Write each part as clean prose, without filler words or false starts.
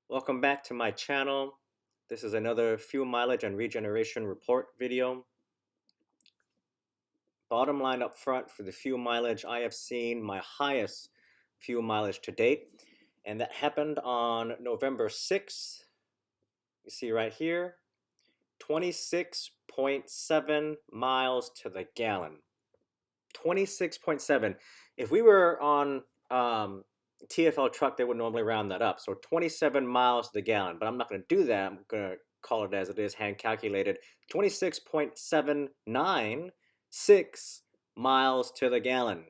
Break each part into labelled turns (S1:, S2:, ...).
S1: Welcome back to my channel. This is another fuel mileage and regeneration report video. Bottom line up front for the fuel mileage, I have seen my highest fuel mileage to date, and that happened on November 6th. You see right here, 26.7 miles to the gallon. 26.7. If we were on TFL truck, they would normally round that up. So 27 miles to the gallon, but I'm not going to do that. I'm going to call it as it is, hand calculated. 26.796 miles to the gallon.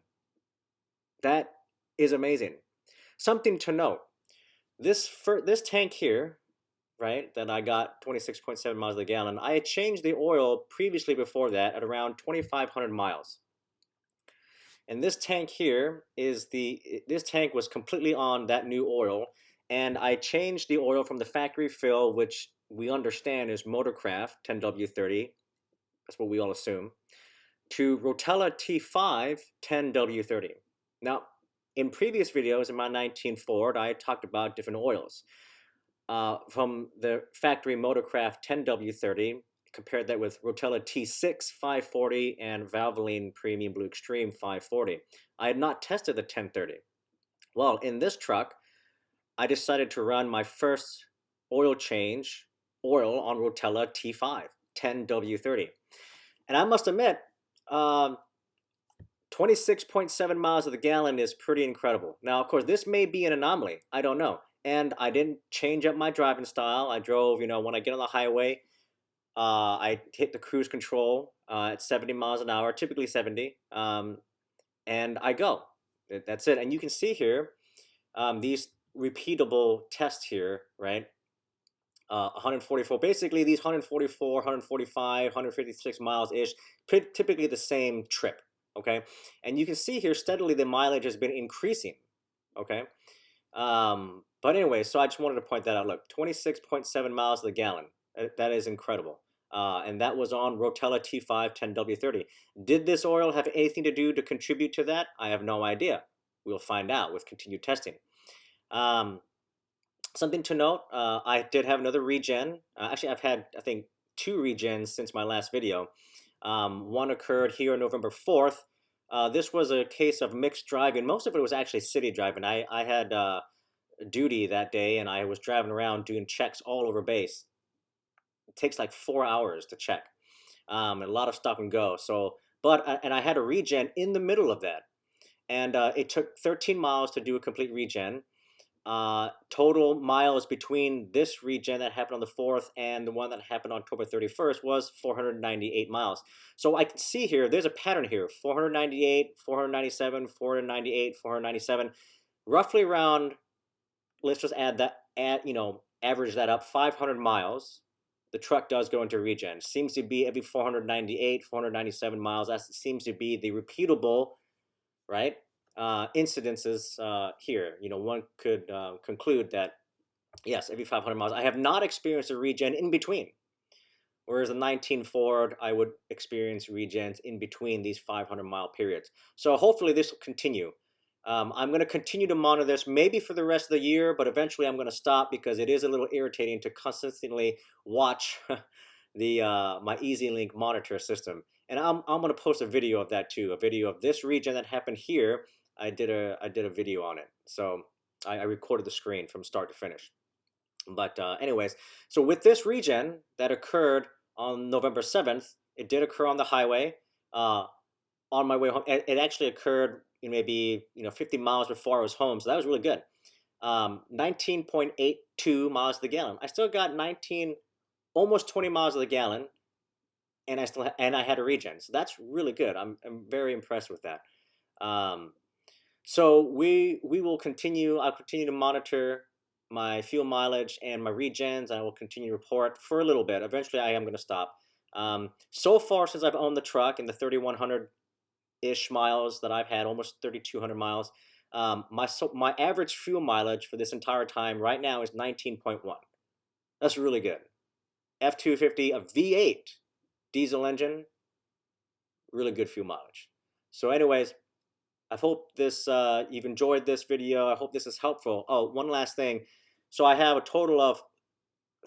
S1: That is amazing. Something to note. This tank here, right, that I got 26.7 miles to the gallon, I had changed the oil previously before that at around 2,500 miles. And this tank here this tank was completely on that new oil, and I changed the oil from the factory fill, which we understand is Motorcraft 10W30, that's what we all assume, to Rotella T5 10W30. Now, in previous videos in my 19 Ford, I talked about different oils. From the factory Motorcraft 10W30, compared that with Rotella T6 540 and Valvoline Premium Blue Extreme 540. I had not tested the 1030. Well, in this truck, I decided to run my first oil change on Rotella T5 10W30. And I must admit, 26.7 miles to the gallon is pretty incredible. Now, of course, this may be an anomaly. I don't know. And I didn't change up my driving style. I drove, when I get on the highway, I hit the cruise control at 70 miles an hour, typically 70, and I go. That's it. And you can see here these repeatable tests here, right? 144, basically these 144, 145, 156 miles-ish, typically the same trip, okay? And you can see here steadily the mileage has been increasing, okay? But anyway, so I just wanted to point that out. Look, 26.7 miles to the gallon. That is incredible. And that was on Rotella T5 10W30. Did this oil have anything to do to contribute to that? I have no idea. We'll find out with continued testing. Something to note, I did have another regen. Actually, I've had, I think, 2 regens since my last video. One occurred here on November 4th. This was a case of mixed driving. Most of it was actually city driving. I had duty that day, and I was driving around doing checks all over base. It takes like 4 hours to check, and a lot of stop and go. So, and I had a regen in the middle of that, and it took 13 miles to do a complete regen. Total miles between this regen that happened on the 4th and the one that happened on October 31st was 498 miles. So I can see here, there's a pattern here, 498, 497, 498, 497, roughly around, let's just average that up, 500 miles. The truck does go into regen. Seems to be every 498, 497 miles. That seems to be the repeatable, right, incidences here. One could conclude that, yes, every 500 miles. I have not experienced a regen in between. Whereas the 19 Ford, I would experience regens in between these 500-mile periods. So hopefully this will continue. I'm going to continue to monitor this maybe for the rest of the year, but eventually I'm going to stop because it is a little irritating to constantly watch the my EasyLink monitor system. And I'm going to post a video of that too, a video of this regen that happened here. I did a video on it, so I recorded the screen from start to finish. But anyways, so with this regen that occurred on November 7th, it did occur on the highway. On my way home, it actually occurred maybe 50 miles before I was home, so that was really good. 19.82 miles to the gallon. I still got almost 20 miles to the gallon, and I had a regen, so that's really good. I'm very impressed with that. So we will continue. I'll continue to monitor my fuel mileage and my regens. I will continue to report for a little bit. Eventually, I am going to stop. So far, since I've owned the truck in the 3,100-ish miles that I've had, almost 3,200 miles, my average fuel mileage for this entire time right now is 19.1. That's really good. F250, a V8 diesel engine, really good fuel mileage. So anyways, I hope you've enjoyed this video. I hope this is helpful. Oh, one last thing. So I have a total of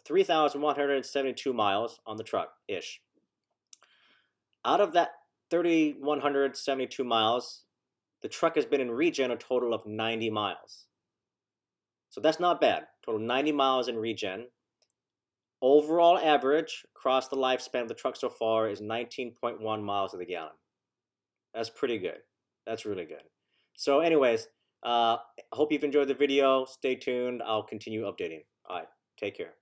S1: 3,172 miles on the truck-ish. Out of that 3,172 miles, the truck has been in regen a total of 90 miles. So that's not bad. Total 90 miles in regen. Overall average across the lifespan of the truck so far is 19.1 miles to the gallon. That's pretty good. That's really good. So anyways, I hope you've enjoyed the video. Stay tuned. I'll continue updating. All right. Take care.